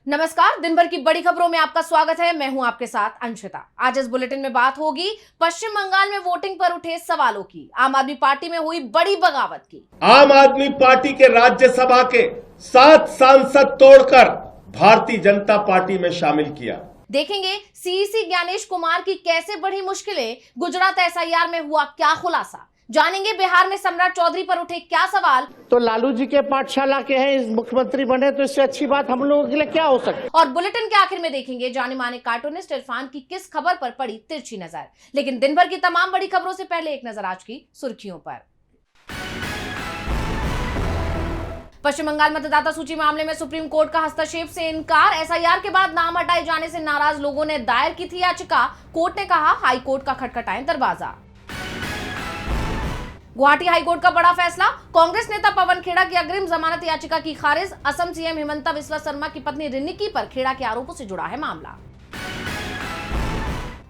नमस्कार, दिन भर की बड़ी खबरों में आपका स्वागत है। मैं हूं आपके साथ अंशिता। आज इस बुलेटिन में बात होगी पश्चिम बंगाल में वोटिंग पर उठे सवालों की, आम आदमी पार्टी में हुई बड़ी बगावत की। आम आदमी पार्टी के राज्यसभा के 7 सांसद तोड़कर भारतीय जनता पार्टी में शामिल किया। देखेंगे सीईसी ज्ञानेश कुमार की कैसे बढ़ी मुश्किलें, गुजरात एसआईआर में हुआ क्या खुलासा, जानेंगे बिहार में सम्राट चौधरी पर उठे क्या सवाल। तो लालू जी के पाठशाला के हैं, मुख्यमंत्री बने तो इससे अच्छी बात हम लोगों के लिए क्या हो सकती। और बुलेटिन के आखिर में देखेंगे जाने माने कार्टूनिस्ट इरफान की किस खबर पर पड़ी तिरछी नजर। लेकिन दिन भर की तमाम बड़ी खबरों से पहले एक नजर आज की सुर्खियों पर। पश्चिम बंगाल मतदाता सूची मामले में सुप्रीम कोर्ट का हस्तक्षेप से इनकार, एसआईआर के बाद नाम हटाए जाने से नाराज लोगों ने दायर की थी याचिका। कोर्ट ने कहा हाई कोर्ट का खटखटाएं दरवाजा। गुवाहाटी हाईकोर्ट का बड़ा फैसला, कांग्रेस नेता पवन खेड़ा की अग्रिम जमानत याचिका की खारिज। असम सीएम हिमंता बिस्वा शर्मा की पत्नी रिन्निकी पर खेड़ा के आरोपों से जुड़ा है मामला।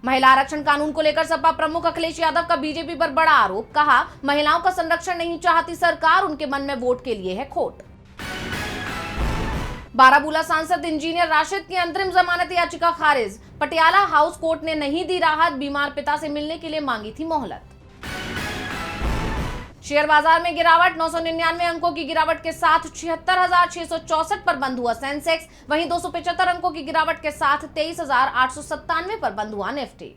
महिला आरक्षण कानून को लेकर सपा प्रमुख अखिलेश यादव का बीजेपी पर बड़ा आरोप, कहा महिलाओं का संरक्षण नहीं चाहती सरकार, उनके मन में वोट के लिए है खोट। बारामूला सांसद इंजीनियर राशिद की अंतरिम जमानत याचिका खारिज, पटियाला हाउस कोर्ट ने नहीं दी राहत, बीमार पिता से मिलने के लिए मांगी थी मोहलत। शेयर बाजार में गिरावट, 999 अंकों की गिरावट के साथ 76,664 पर बंद हुआ सेंसेक्स, वहीं 275 अंकों की गिरावट के साथ 23,897 पर बंद हुआ निफ्टी।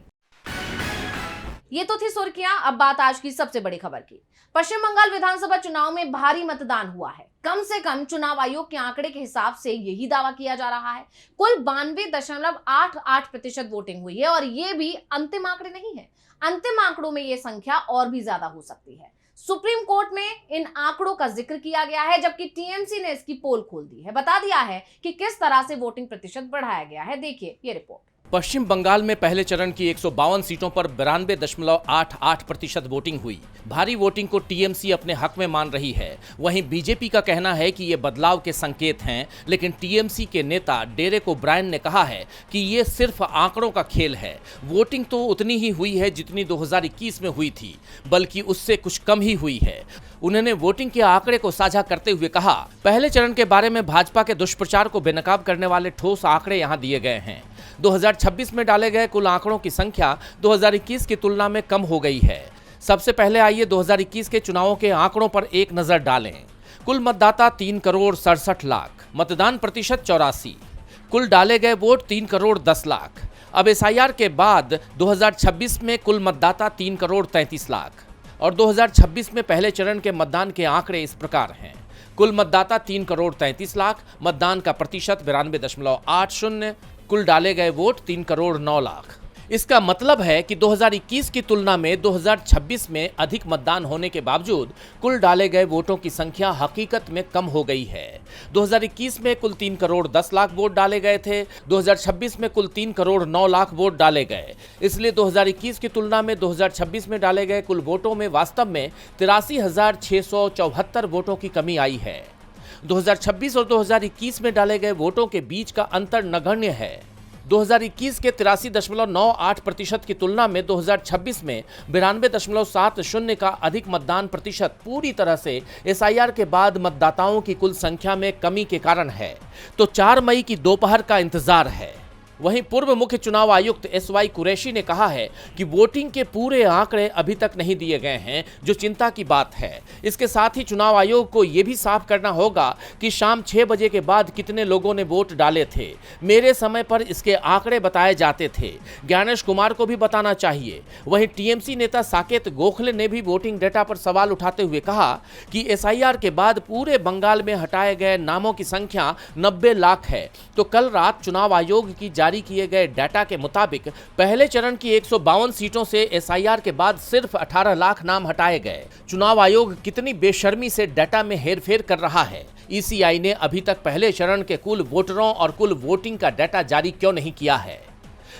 ये तो थी सुर्खियां, अब बात आज की सबसे बड़ी खबर की। पश्चिम बंगाल विधानसभा चुनाव में भारी मतदान हुआ है। कम से कम चुनाव आयोग के आंकड़े के हिसाब से यही दावा किया जा रहा है। कुल 92.88% वोटिंग हुई है और ये भी अंतिम आंकड़े नहीं है। अंतिम आंकड़ों में ये संख्या और भी ज्यादा हो सकती है। सुप्रीम कोर्ट में इन आंकड़ों का जिक्र किया गया है, जबकि टीएमसी ने इसकी पोल खोल दी है, बता दिया है कि किस तरह से वोटिंग प्रतिशत बढ़ाया गया है। देखिए ये रिपोर्ट। पश्चिम बंगाल में पहले चरण की 152 सीटों पर 92.88% वोटिंग हुई। भारी वोटिंग को टीएमसी अपने हक में मान रही है। वहीं बीजेपी का कहना है कि ये बदलाव के संकेत हैं, लेकिन टीएमसी के नेता डेरेक ओब्रायन ने कहा है कि ये सिर्फ आंकड़ों का खेल है। वोटिंग तो उतनी ही हुई है जितनी 2021 में हुई थी, बल्कि उससे कुछ कम ही हुई है। उन्होंने वोटिंग के आंकड़े को साझा करते हुए कहा, पहले चरण के बारे में भाजपा के दुष्प्रचार को बेनकाब करने वाले ठोस आंकड़े यहाँ दिए गए हैं। 2026 में डाले गए कुल आंकड़ों की संख्या 2021 की तुलना में कम हो गई है। सबसे पहले आइए 2021 के चुनावों के आंकड़ों पर एक नजर डालें। कुल मतदाता 3,67,00,000, मतदान प्रतिशत 84, कुल डाले गए वोट 3,10,00,000। अब एसआईआर के बाद 2026 में कुल मतदाता 3,33,00,000 और 2026 में पहले चरण के मतदान के आंकड़े इस प्रकार हैं। कुल मतदाता 3,33,00,000, मतदान का प्रतिशत 92.80, कुल डाले गए वोट 3,09,00,000। इसका मतलब है कि 2021 की तुलना में 2026 में अधिक मतदान होने के बावजूद कुल डाले गए वोटों की संख्या हकीकत में कम हो गई है। 2021 में कुल 3,10,00,000 वोट डाले गए थे, 2026 में कुल 3,09,00,000 वोट डाले गए। इसलिए 2021 की तुलना में 2026 में डाले गए कुल वोटों में वास्तव में 83,674 वोटों की कमी आई है। 2026 और 2021 में डाले गए वोटों के बीच का अंतर नगण्य है। 2021 के 83.98% की तुलना में 2026 में 92.70 का अधिक मतदान प्रतिशत पूरी तरह से एसआईआर के बाद मतदाताओं की कुल संख्या में कमी के कारण है। तो 4 मई की दोपहर का इंतजार है। वहीं पूर्व मुख्य चुनाव आयुक्त एसवाई कुरैशी ने कहा है कि वोटिंग के पूरे आंकड़े अभी तक नहीं दिए गए हैं, जो चिंता की बात है। इसके साथ ही चुनाव आयोग को यह भी साफ करना होगा कि शाम 6 बजे के बाद कितने लोगों ने वोट डाले थे। मेरे समय पर इसके आंकड़े बताए जाते थे, ज्ञानेश कुमार को भी बताना चाहिए। वहीं टीएमसी नेता साकेत गोखले ने भी वोटिंग डेटा पर सवाल उठाते हुए कहा कि एसआईआर के बाद पूरे बंगाल में हटाए गए नामों की संख्या 90 लाख है। तो कल रात चुनाव आयोग की जारी किए गए डाटा के मुताबिक पहले चरण की 152 सीटों से एसआईआर के बाद सिर्फ 18 लाख नाम हटाए गए। चुनाव आयोग कितनी बेशर्मी से डाटा में हेरफेर कर रहा है। ईसीआई ने अभी तक पहले चरण के कुल वोटरों और कुल वोटिंग का डाटा जारी क्यों नहीं किया है?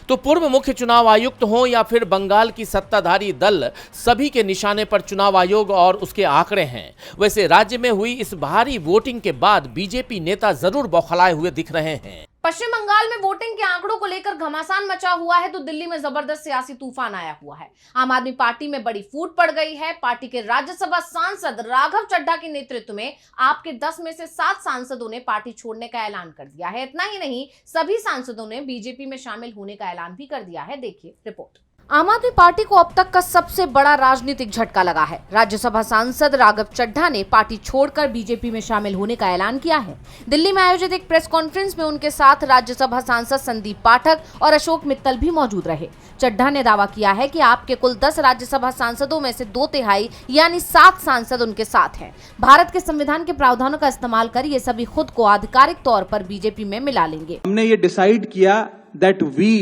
तो पूर्व मुख्य चुनाव आयुक्त हो या फिर बंगाल की सत्ताधारी दल, सभी के निशाने पर चुनाव आयोग और उसके आंकड़े हैं। वैसे राज्य में हुई इस भारी वोटिंग के बाद बीजेपी नेता जरूर बौखलाए हुए दिख रहे हैं। पश्चिम बंगाल में वोटिंग के आंकड़ों को लेकर घमासान मचा हुआ है तो दिल्ली में जबरदस्त सियासी तूफान आया हुआ है। आम आदमी पार्टी में बड़ी फूट पड़ गई है। पार्टी के राज्यसभा सांसद राघव चड्ढा के नेतृत्व में आपके 10 में से 7 सांसदों ने पार्टी छोड़ने का ऐलान कर दिया है। इतना ही नहीं, सभी सांसदों ने बीजेपी में शामिल होने का ऐलान भी कर दिया है। देखिए रिपोर्ट। आम आदमी पार्टी को अब तक का सबसे बड़ा राजनीतिक झटका लगा है। राज्यसभा सांसद राघव चड्ढा ने पार्टी छोड़कर बीजेपी में शामिल होने का ऐलान किया है। दिल्ली में आयोजित एक प्रेस कॉन्फ्रेंस में उनके साथ राज्यसभा सांसद संदीप पाठक और अशोक मित्तल भी मौजूद रहे। चड्ढा ने दावा किया है कि आपके कुल 10 राज्यसभा सांसदों में से 2/3 यानी 7 सांसद उनके साथ हैं। भारत के संविधान के प्रावधानों का इस्तेमाल कर ये सभी खुद को आधिकारिक तौर पर बीजेपी में मिला लेंगे। हमने ये डिसाइड किया that we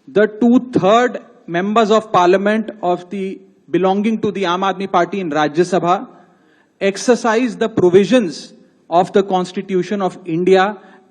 the 2/3 members of parliament of the belonging to the Aam Aadmi Party in Rajya Sabha exercise the provisions of the Constitution of India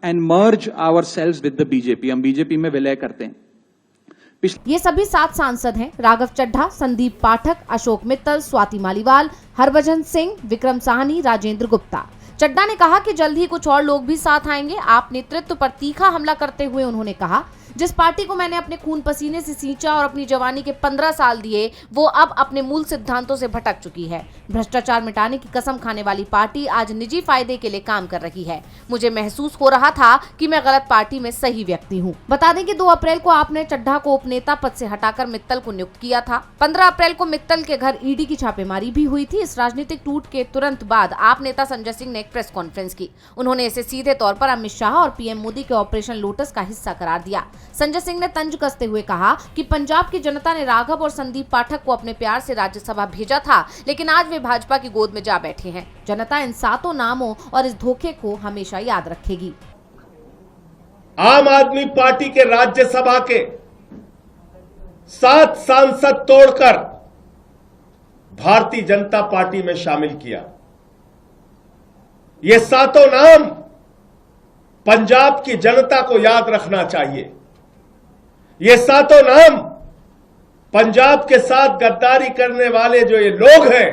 and merge ourselves with the BJP. हम BJP में विलय करते हैं। ये सभी 7 सांसद हैं: राघव चड्ढा, संदीप पाठक, अशोक मित्तल, स्वाति मालीवाल, हरभजन सिंह, विक्रम साहनी, राजेंद्र गुप्ता। चड्ढा ने कहा कि जल्द ही कुछ और लोग भी साथ आएंगे। आप नेतृत्व पर तीखा हमला करते हुए उन्होंने कहा, जिस पार्टी को मैंने अपने खून पसीने से सींचा और अपनी जवानी के 15 साल दिए, वो अब अपने मूल सिद्धांतों से भटक चुकी है। भ्रष्टाचार मिटाने की कसम खाने वाली पार्टी आज निजी फायदे के लिए काम कर रही है। मुझे महसूस हो रहा था कि मैं गलत पार्टी में सही व्यक्ति हूँ। बता दें कि 2 अप्रैल को आपने चड्ढा को उपनेता पद से हटाकर मित्तल को नियुक्त किया था। 15 अप्रैल को मित्तल के घर ईडी की छापेमारी भी हुई थी। इस राजनीतिक टूट के तुरंत बाद आप नेता संजय सिंह ने एक प्रेस कॉन्फ्रेंस की। उन्होंने इसे सीधे तौर पर अमित शाह और पीएम मोदी के ऑपरेशन लोटस का हिस्सा करार दिया। संजय सिंह ने तंज कसते हुए कहा कि पंजाब की जनता ने राघव और संदीप पाठक को अपने प्यार से राज्यसभा भेजा था, लेकिन आज वे भाजपा की गोद में जा बैठे हैं। जनता इन 7 नामों और इस धोखे को हमेशा याद रखेगी। आम आदमी पार्टी के राज्यसभा के 7 सांसद तोड़कर भारतीय जनता पार्टी में शामिल किया। ये 7 नाम पंजाब की जनता को याद रखना चाहिए। ये 7 नाम पंजाब के साथ गद्दारी करने वाले जो ये लोग हैं,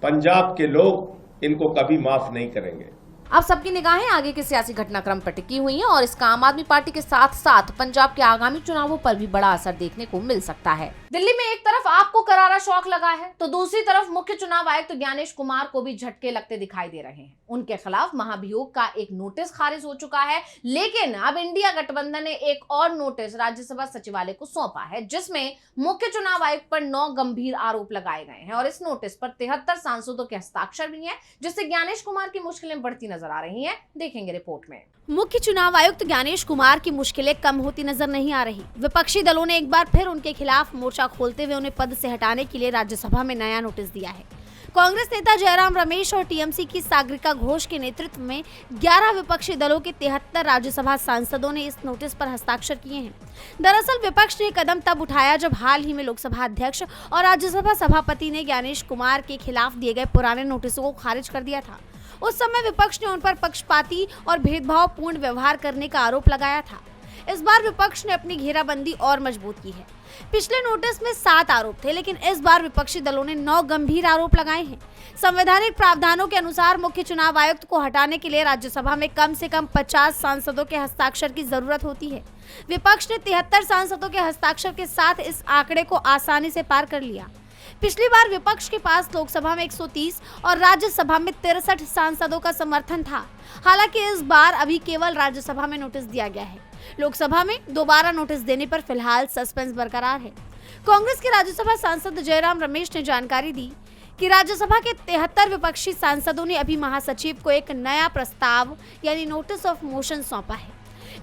पंजाब के लोग इनको कभी माफ नहीं करेंगे। अब सबकी निगाहें आगे के सियासी घटनाक्रम पर टिकी हुई हैं और इसका आम आदमी पार्टी के साथ साथ पंजाब के आगामी चुनावों पर भी बड़ा असर देखने को मिल सकता है। दिल्ली में एक तरफ आपको करारा शॉक लगा है तो दूसरी तरफ मुख्य चुनाव आयुक्त ज्ञानेश कुमार को भी झटके लगते दिखाई दे रहे हैं। उनके खिलाफ महाभियोग का एक नोटिस खारिज हो चुका है, लेकिन अब इंडिया गठबंधन ने एक और नोटिस राज्यसभा सचिवालय को सौंपा है, जिसमें मुख्य चुनाव आयुक्त पर 9 गंभीर आरोप लगाए गए हैं और इस नोटिस पर 73 सांसदों के हस्ताक्षर भी हैं, जिससे ज्ञानेश कुमार की मुश्किलें बढ़ती नजर आ रही हैं। देखेंगे रिपोर्ट में। मुख्य चुनाव आयुक्त ज्ञानेश कुमार की मुश्किलें कम होती नजर नहीं आ रही। विपक्षी दलों ने एक बार फिर उनके खिलाफ मोर्चा खोलते हुए उन्हें पद से हटाने के लिए राज्यसभा में नया नोटिस दिया है। कांग्रेस नेता जयराम रमेश और टीएमसी की सागरिका घोष के नेतृत्व में 11 विपक्षी दलों के 73 राज्यसभा सांसदों ने इस नोटिस पर हस्ताक्षर किए हैं। दरअसल विपक्ष ने कदम तब उठाया जब हाल ही में लोकसभा अध्यक्ष और राज्यसभा सभापति ने ज्ञानेश कुमार के खिलाफ दिए गए पुराने नोटिसों को खारिज कर दिया था। उस समय विपक्ष ने उन पर पक्षपाती और भेदभावपूर्ण व्यवहार करने का आरोप लगाया था। इस बार विपक्ष ने अपनी घेराबंदी और मजबूत की है। पिछले नोटिस में 7 आरोप थे, लेकिन इस बार विपक्षी दलों ने 9 गंभीर आरोप लगाए हैं। संवैधानिक प्रावधानों के अनुसार मुख्य चुनाव आयुक्त को हटाने के लिए राज्यसभा में कम से कम 50 सांसदों के हस्ताक्षर की जरूरत होती है। विपक्ष ने 73 सांसदों के हस्ताक्षर के साथ इस आंकड़े को आसानी से पार कर लिया। पिछली बार विपक्ष के पास लोकसभा में 130 और राज्यसभा में 63 सांसदों का समर्थन था। हालांकि इस बार अभी केवल राज्यसभा में नोटिस दिया गया है। लोकसभा में दोबारा नोटिस देने पर फिलहाल सस्पेंस बरकरार है। कांग्रेस के राज्यसभा सांसद जयराम रमेश ने जानकारी दी कि राज्यसभा के 73 विपक्षी सांसदों ने अभी महासचिव को एक नया प्रस्ताव यानी नोटिस ऑफ मोशन सौंपा है।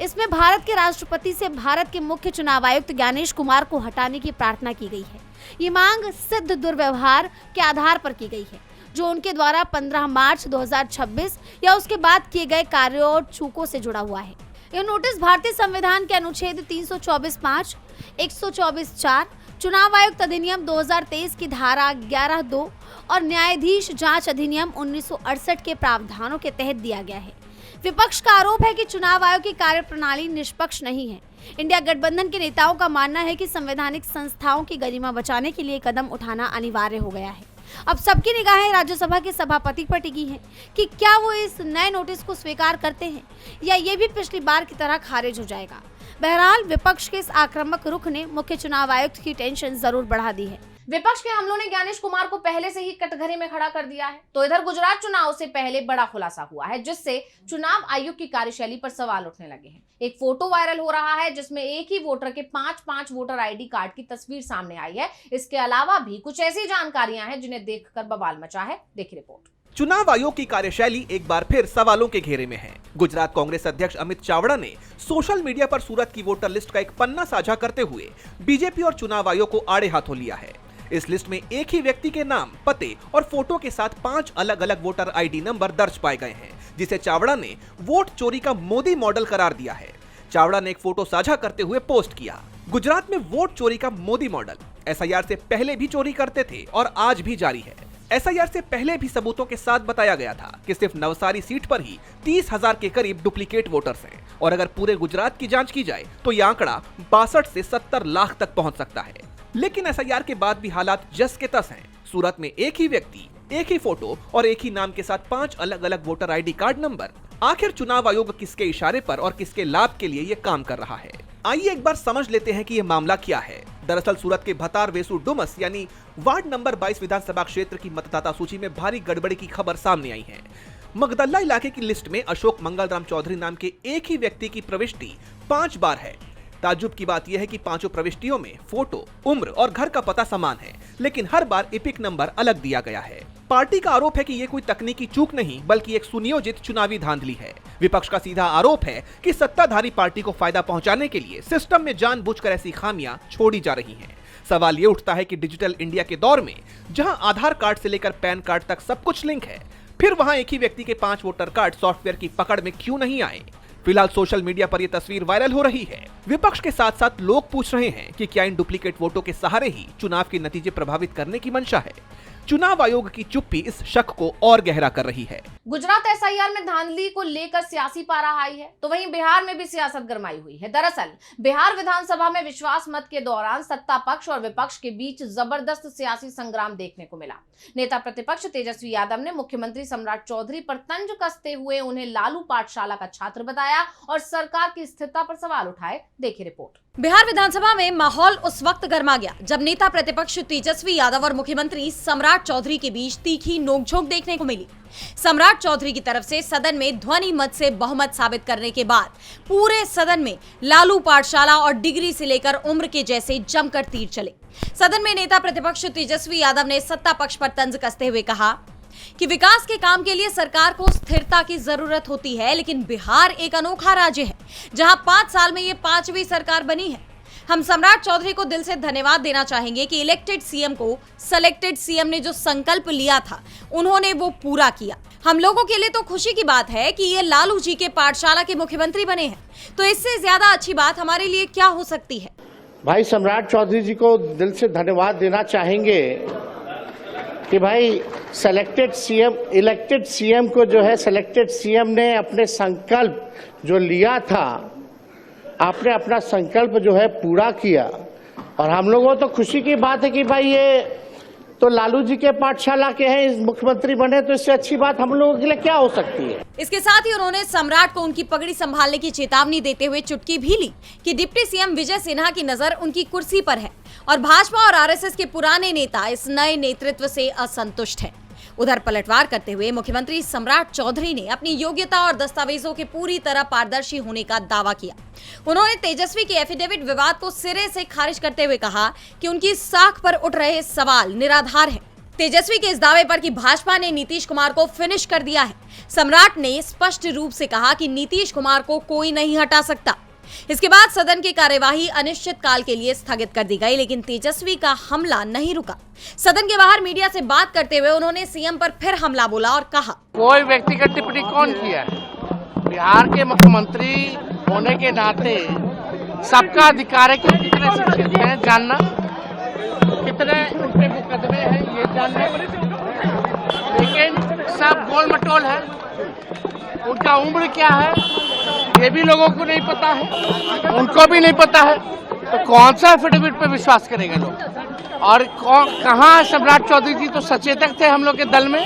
इसमें भारत के राष्ट्रपति से भारत के मुख्य चुनाव आयुक्त ज्ञानेश कुमार को हटाने की प्रार्थना की गई है। ये मांग सिद्ध दुर्व्यवहार के आधार पर की गई है, जो उनके द्वारा 15 मार्च 2026 या उसके बाद किए गए कार्यों और चूकों से जुड़ा हुआ है। यह नोटिस भारतीय संविधान के अनुच्छेद 324(5), 124(4), चुनाव आयुक्त अधिनियम 2023 की धारा 11(2) और न्यायाधीश जांच अधिनियम 1968 के प्रावधानों के तहत दिया गया है। विपक्ष का आरोप है कि चुनाव आयोग की कार्यप्रणाली निष्पक्ष नहीं है। इंडिया गठबंधन के नेताओं का मानना है कि संवैधानिक संस्थाओं की गरिमा बचाने के लिए कदम उठाना अनिवार्य हो गया है। अब सबकी निगाहें राज्यसभा के सभापति पर टिकी हैं कि क्या वो इस नए नोटिस को स्वीकार करते हैं या ये भी पिछली बार की तरह खारिज हो जाएगा। बहरहाल विपक्ष के इस आक्रामक रुख ने मुख्य चुनाव आयुक्त की टेंशन जरूर बढ़ा दी है। विपक्ष के हमलों ने ज्ञानेश कुमार को पहले से ही कटघरे में खड़ा कर दिया है। तो इधर गुजरात चुनाव से पहले बड़ा खुलासा हुआ है, जिससे चुनाव आयोग की कार्यशैली पर सवाल उठने लगे हैं। एक फोटो वायरल हो रहा है जिसमें एक ही वोटर के 5-5 वोटर आईडी कार्ड की तस्वीर सामने आई है। इसके अलावा भी कुछ ऐसी जानकारियां हैं जिन्हें देखकर बवाल मचा है। देखिए रिपोर्ट। चुनाव आयोग की कार्यशैली एक बार फिर सवालों के घेरे में है। गुजरात कांग्रेस अध्यक्ष अमित चावड़ा ने सोशल मीडिया पर सूरत की वोटर लिस्ट का एक पन्ना साझा करते हुए बीजेपी और चुनाव आयोग को आड़े हाथों लिया है। इस लिस्ट में एक ही व्यक्ति के नाम, पते और फोटो के साथ 5 अलग अलग वोटर आईडी नंबर दर्ज पाए गए हैं, जिसे चावड़ा ने वोट चोरी का मोदी मॉडल करार दिया है। चावड़ा ने एक फोटो साझा करते हुए पोस्ट किया, गुजरात में वोट चोरी का मोदी मॉडल। एसआईआर से पहले भी चोरी करते थे और आज भी जारी है। एसआईआर से पहले भी सबूतों के साथ बताया गया था कि सिर्फ नवसारी सीट पर ही 30,000 के करीब डुप्लीकेट वोटर्स हैं और अगर पूरे गुजरात की जांच की जाए तो यह आंकड़ा 62 से 70 लाख तक पहुंच सकता है। लेकिन एसआईआर के बाद भी हालात जस के तस हैं। सूरत में एक ही व्यक्ति, एक ही फोटो और एक ही नाम के साथ 5 अलग अलग वोटर आईडी कार्ड नंबर। आखिर चुनाव आयोग किसके इशारे पर और किसके लाभ के लिए ये काम कर रहा है? आइए एक बार समझ लेते हैं कि ये मामला क्या है। दरअसल सूरत के भतार वेसु डुमस यानी वार्ड नंबर 22 विधानसभा क्षेत्र की मतदाता सूची में भारी गड़बड़ी की खबर सामने आई है। मगदल्ला इलाके की लिस्ट में अशोक मंगलराम चौधरी नाम के एक ही व्यक्ति की प्रविष्टि 5 बार है। ताज्जुब की बात यह है कि पांचों प्रविष्टियों में फोटो, उम्र और घर का पता समान है, लेकिन हर बार इपिक नंबर अलग दिया गया है। पार्टी का आरोप है कि ये कोई तकनीकी चूक नहीं बल्कि एक सुनियोजित चुनावी धांधली है। विपक्ष का सीधा आरोप है कि सत्ताधारी पार्टी को फायदा पहुंचाने के लिए सिस्टम में जानबूझकर ऐसी खामियां छोड़ी जा रही हैं। सवाल ये उठता है कि डिजिटल इंडिया के दौर में जहां आधार कार्ड से लेकर पैन कार्ड तक सब कुछ लिंक है, फिर वहां एक ही व्यक्ति के 5 वोटर कार्ड सॉफ्टवेयर की पकड़ में क्यों नहीं आए? फिलहाल सोशल मीडिया पर यह तस्वीर वायरल हो रही है। विपक्ष के साथ साथ लोग पूछ रहे हैं कि क्या इन डुप्लीकेट वोटों के सहारे ही चुनाव के नतीजे प्रभावित करने की मंशा है? चुनाव आयोग की चुप्पी इस शक को और गहरा कर रही है। गुजरात एसआईआर में धांधली को लेकर सियासी पारा हाई है, तो वहीं बिहार में भी सियासत गरमाई हुई है। दरअसल बिहार विधानसभा में विश्वास मत के दौरान सत्ता पक्ष और विपक्ष के बीच जबरदस्त सियासी संग्राम देखने को मिला। नेता प्रतिपक्ष तेजस्वी यादव ने मुख्यमंत्री सम्राट चौधरी पर तंज कसते हुए उन्हें लालू पाठशाला का छात्र बताया और सरकार की स्थिरता पर सवाल उठाए। देखिए रिपोर्ट। बिहार विधानसभा में माहौल उस वक्त गर्मा गया जब नेता प्रतिपक्ष तेजस्वी यादव और मुख्यमंत्री सम्राट चौधरी के बीच तीखी नोकझोंक देखने को मिली। सम्राट चौधरी की तरफ से सदन में ध्वनि मत से बहुमत साबित करने के बाद पूरे सदन में लालू पाठशाला और डिग्री से लेकर उम्र के जैसे जमकर तीर चले। सदन में नेता प्रतिपक्ष तेजस्वी यादव ने सत्ता पक्ष पर तंज कसते हुए कहा कि विकास के काम के लिए सरकार को स्थिरता की जरूरत होती है, लेकिन बिहार एक अनोखा राज्य है जहां 5 साल में ये 5वीं सरकार बनी है। हम सम्राट चौधरी को दिल से धन्यवाद देना चाहेंगे कि इलेक्टेड सीएम को सेलेक्टेड सीएम ने जो संकल्प लिया था उन्होंने वो पूरा किया। हम लोगों के लिए तो खुशी की बात है कि ये लालू जी के पाठशाला के मुख्यमंत्री बने हैं, तो इससे ज्यादा अच्छी बात हमारे लिए क्या हो सकती है? भाई सम्राट चौधरी जी को दिल से धन्यवाद देना चाहेंगे कि भाई सेलेक्टेड सीएम, इलेक्टेड सीएम को जो है सेलेक्टेड सीएम ने अपने संकल्प जो लिया था, आपने अपना संकल्प जो है पूरा किया। और हम लोगों तो खुशी की बात है कि भाई ये तो लालू जी के पाठशाला के हैं, मुख्यमंत्री बने, तो इससे अच्छी बात हम लोगों के लिए क्या हो सकती है? इसके साथ ही उन्होंने सम्राट को उनकी पगड़ी संभालने की चेतावनी देते हुए चुटकी भी ली कि डिप्टी सीएम विजय सिन्हा की नजर उनकी कुर्सी पर है और भाजपा और आरएसएस के पुराने नेता इस नए नेतृत्व से असंतुष्ट है। उधर पलटवार करते हुए मुख्यमंत्री सम्राट चौधरी ने अपनी योग्यता और दस्तावेजों के पूरी तरह पारदर्शी होने का दावा किया। उन्होंने तेजस्वी के एफिडेविट विवाद को सिरे से खारिज करते हुए कहा कि उनकी साख पर उठ रहे सवाल निराधार है। तेजस्वी के इस दावे पर कि भाजपा ने नीतीश कुमार को फिनिश कर दिया है, सम्राट ने स्पष्ट रूप से कहा कि नीतीश कुमार को कोई नहीं हटा सकता। इसके बाद सदन की कार्यवाही अनिश्चित काल के लिए स्थगित कर दी गई, लेकिन तेजस्वी का हमला नहीं रुका। सदन के बाहर मीडिया से बात करते हुए उन्होंने सीएम पर फिर हमला बोला और कहा, कोई व्यक्तिगत टिप्पणी कौन किया है? बिहार के मुख्यमंत्री होने के नाते सबका अधिकार है कि कितने शिक्षित हैं जानना, कितने उनके मुकदमे हैं ये जानना, लेकिन सब गोल मटोल है। उनका उम्र क्या है ये भी लोगों को नहीं पता है, उनको भी नहीं पता है, तो कौन सा एफिडेविट पे विश्वास करेंगे लोग? और कहाँ सम्राट चौधरी जी तो सचेतक थे हम लोग के दल में,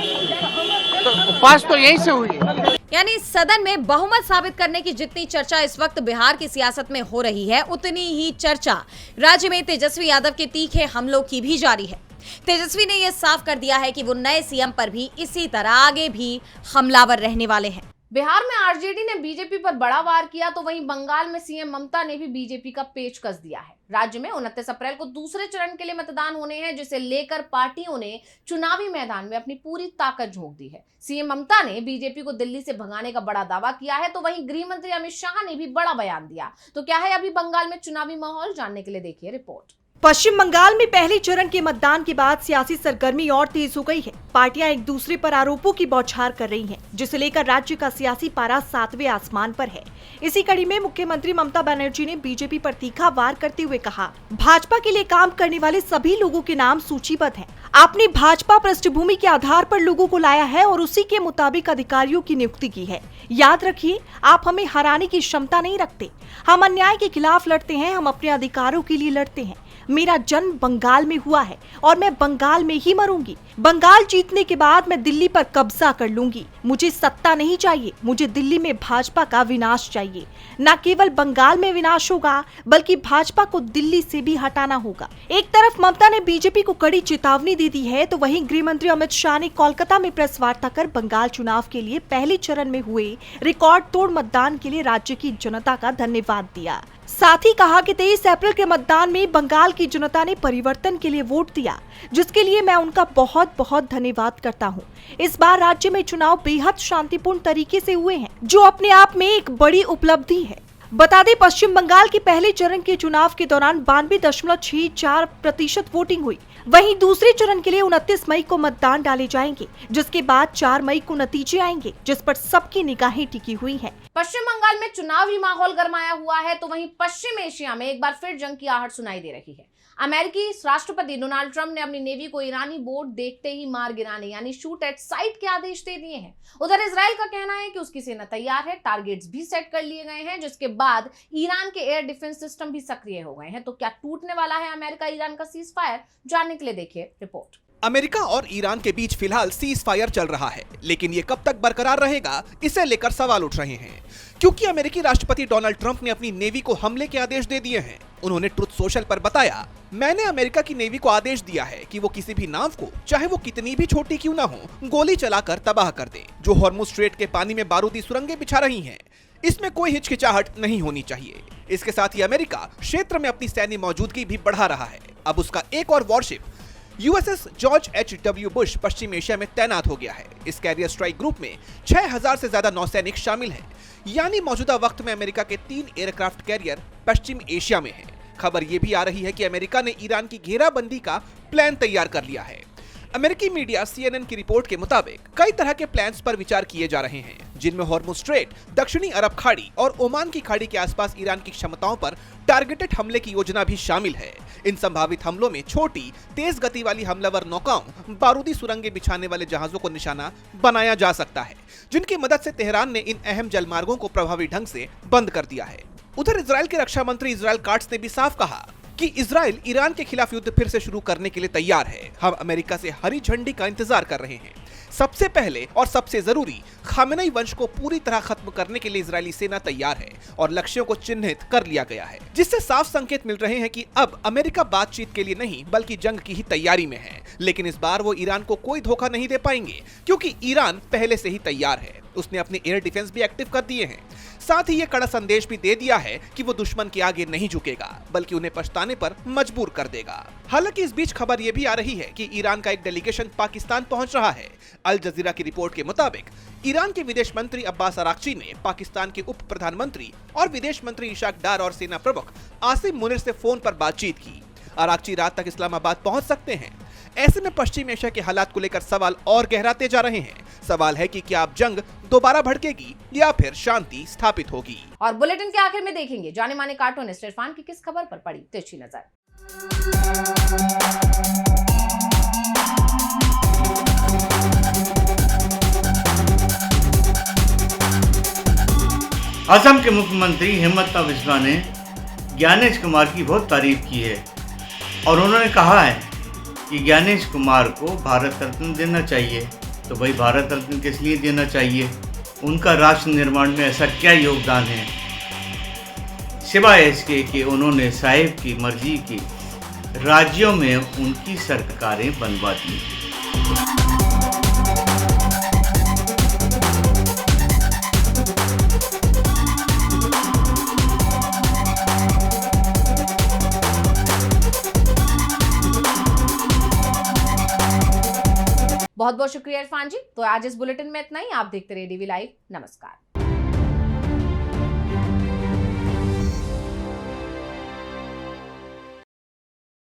तो पास तो यहीं से हुई है। यानी सदन में बहुमत साबित करने की जितनी चर्चा इस वक्त बिहार की सियासत में हो रही है, उतनी ही चर्चा राज्य में तेजस्वी यादव के तीखे हमलों की भी जारी है। तेजस्वी ने यह साफ कर दिया है कि वो नए सीएम पर भी इसी तरह आगे भी हमलावर रहने वाले हैं। बिहार में आरजेडी ने बीजेपी पर बड़ा वार किया तो वहीं बंगाल में सीएम ममता ने भी बीजेपी का पेच कस दिया है। राज्य में 29 अप्रैल को दूसरे चरण के लिए मतदान होने हैं, जिसे लेकर पार्टियों ने चुनावी मैदान में अपनी पूरी ताकत झोंक दी है। सीएम ममता ने बीजेपी को दिल्ली से भगाने का बड़ा दावा किया है, तो वहीं गृह मंत्री अमित शाह ने भी बड़ा बयान दिया। तो क्या है अभी बंगाल में चुनावी माहौल, जानने के लिए देखिए रिपोर्ट। पश्चिम बंगाल में पहले चरण के मतदान के बाद सियासी सरगर्मी और तेज हो गई है। पार्टियां एक दूसरे पर आरोपों की बौछार कर रही हैं, जिसे लेकर राज्य का सियासी पारा 7वें आसमान पर है। इसी कड़ी में मुख्यमंत्री ममता बनर्जी ने बीजेपी पर तीखा वार करते हुए कहा, भाजपा के लिए काम करने वाले सभी लोगों के नाम सूचीबद्ध हैं। आपने भाजपा पृष्ठभूमि के आधार पर लोगों को लाया है और उसी के मुताबिक अधिकारियों की नियुक्ति की है। याद रखिए, आप हमें हराने की क्षमता नहीं रखते। हम अन्याय के खिलाफ लड़ते हैं, हम अपने अधिकारों के लिए लड़ते हैं। मेरा जन्म बंगाल में हुआ है और मैं बंगाल में ही मरूंगी। बंगाल जीतने के बाद मैं दिल्ली पर कब्जा कर लूंगी। मुझे सत्ता नहीं चाहिए, मुझे दिल्ली में भाजपा का विनाश चाहिए। न केवल बंगाल में विनाश होगा, बल्कि भाजपा को दिल्ली से भी हटाना होगा। एक तरफ ममता ने बीजेपी को कड़ी चेतावनी दे दी है, तो वहीं गृह मंत्री अमित शाह ने कोलकाता में प्रेस वार्ता कर बंगाल चुनाव के लिए पहले चरण में हुए रिकॉर्ड तोड़ मतदान के लिए राज्य की जनता का धन्यवाद दिया। साथ ही कहा कि 23 अप्रैल के मतदान में बंगाल की जनता ने परिवर्तन के लिए वोट दिया, जिसके लिए मैं उनका बहुत बहुत धन्यवाद करता हूं। इस बार राज्य में चुनाव बेहद शांतिपूर्ण तरीके से हुए हैं, जो अपने आप में एक बड़ी उपलब्धि है। बता दें, पश्चिम बंगाल के पहले चरण के चुनाव के दौरान 92.64% वोटिंग हुई। वहीं दूसरे चरण के लिए 29 मई को मतदान डाले जाएंगे, जिसके बाद 4 मई को नतीजे आएंगे, जिस पर सबकी निगाहें टिकी हुई हैं। पश्चिम बंगाल में चुनावी माहौल गरमाया हुआ है, तो वहीं पश्चिम एशिया में एक बार फिर जंग की आहट सुनाई दे रही है। अमेरिकी राष्ट्रपति डोनाल्ड ट्रंप ने अपनी नेवी को ईरानी बोट देखते ही मार गिराने यानी शूट एट साइट के आदेश दे दिए हैं। उधर इजराइल का कहना है कि उसकी सेना तैयार है, टारगेट्स भी सेट कर लिए गए हैं, जिसके बाद ईरान के एयर डिफेंस सिस्टम भी सक्रिय हो गए हैं। तो क्या टूटने वाला है अमेरिका ईरान का सीज फायर, जानने के लिए देखिए रिपोर्ट। अमेरिका और ईरान के बीच फिलहाल सीज फायर चल रहा है, लेकिन ये कब तक बरकरार रहेगा, इसे लेकर सवाल उठ रहे हैं। क्योंकि अमेरिकी राष्ट्रपति डोनाल्ड ट्रंप ने अपनी नेवी को हमले के आदेश दे दिए हैं। उन्होंने ट्रुथ सोशल पर बताया, मैंने अमेरिका की नेवी को आदेश दिया है कि वो किसी भी नाव को, चाहे वो कितनी भी छोटी क्यों ना हो, गोली चलाकर तबाह कर दे। जो हॉर्मुज स्ट्रेट के पानी में बारूदी सुरंगें बिछा रही हैं, इसमें कोई हिचकिचाहट नहीं होनी चाहिए। इसके साथ ही अमेरिका क्षेत्र में अपनी सैन्य मौजूदगी भी बढ़ा रहा है। अब उसका एक और warship USS George H.W. Bush पश्चिम एशिया में तैनात हो गया है। इस कैरियर स्ट्राइक ग्रुप में 6000 से ज्यादा नौसैनिक शामिल हैं। यानी मौजूदा वक्त में अमेरिका के 3 एयरक्राफ्ट कैरियर पश्चिम एशिया में हैं। खबर यह भी आ रही है कि अमेरिका ने ईरान की घेराबंदी का प्लान तैयार कर लिया है। अमेरिकी मीडिया CNN की रिपोर्ट के मुताबिक कई तरह के प्लान्स पर विचार किए जा रहे हैं, जिनमें हॉर्मुज स्ट्रेट, दक्षिणी अरब खाड़ी और ओमान की खाड़ी के आसपास ईरान की क्षमताओं पर टारगेटेड हमले की योजना भी शामिल है। इन संभावित हमलों में छोटी, तेज गति वाली हमलावर नौकाओं, बारूदी सुरंगें बिछाने वाले जहाजों को निशाना बनाया जा सकता है, जिनकी मदद से तेहरान ने इन अहम जलमार्गों को प्रभावी ढंग से बंद कर दिया है। उधर इजराइल के रक्षा मंत्री इजराइल काट्स ने भी साफ कहा कि इजराइल ईरान के खिलाफ युद्ध फिर से शुरू करने के लिए तैयार है। हम अमेरिका से हरी झंडी का इंतजार कर रहे हैं। सबसे पहले और सबसे जरूरी, खामेनेई वंश को पूरी तरह खत्म करने के लिए इजरायली सेना तैयार है और लक्ष्यों को चिन्हित कर लिया गया है, जिससे साफ संकेत मिल रहे हैं कि अब अमेरिका बातचीत के लिए नहीं बल्कि जंग की ही तैयारी में है। लेकिन इस बार वो ईरान को कोई धोखा नहीं दे पाएंगे, क्योंकि ईरान पहले से ही तैयार है। उसने अपने एयर डिफेंस भी एक्टिव कर दिए हैं। साथ ही ये कड़ा संदेश भी दे दिया है कि वो दुश्मन के आगे नहीं झुकेगा, बल्कि उन्हें पछताने पर मजबूर कर देगा। हालांकि इस बीच खबर ये भी आ रही है कि ईरान का एक डेलीगेशन पाकिस्तान पहुंच रहा है। अल जजीरा की रिपोर्ट के मुताबिक ईरान के विदेश मंत्री अब्बास अराक्ची ने पाकिस्तान के उप प्रधानमंत्री और विदेश मंत्री इशाक डार और सेना प्रमुख आसिम मुनीर से फोन पर बातचीत की। अराक्ची रात तक इस्लामाबाद पहुंच सकते हैं। ऐसे में पश्चिम एशिया के हालात को लेकर सवाल और गहराते जा रहे हैं। सवाल है कि क्या अब जंग दोबारा भड़केगी या फिर शांति स्थापित होगी। और बुलेटिन के आखिर में देखेंगे जाने माने कार्टूनिस्ट इरफान की किस खबर पर पड़ी तिरछी नजर। असम के मुख्यमंत्री हेमंत बिस्वा ने ज्ञानेश कुमार की बहुत तारीफ की है और उन्होंने कहा है कि ज्ञानेश कुमार को भारत रत्न देना चाहिए। तो भाई भारत रत्न किस लिए देना चाहिए? उनका राष्ट्र निर्माण में ऐसा क्या योगदान है सिवाय इसके कि उन्होंने साहिब की मर्जी की राज्यों में उनकी सरकारें बनवा दी। बहुत बहुत शुक्रिया इरफान जी। तो आज इस बुलेटिन में इतना ही। आप देखते रहिए डीवी लाइव। नमस्कार।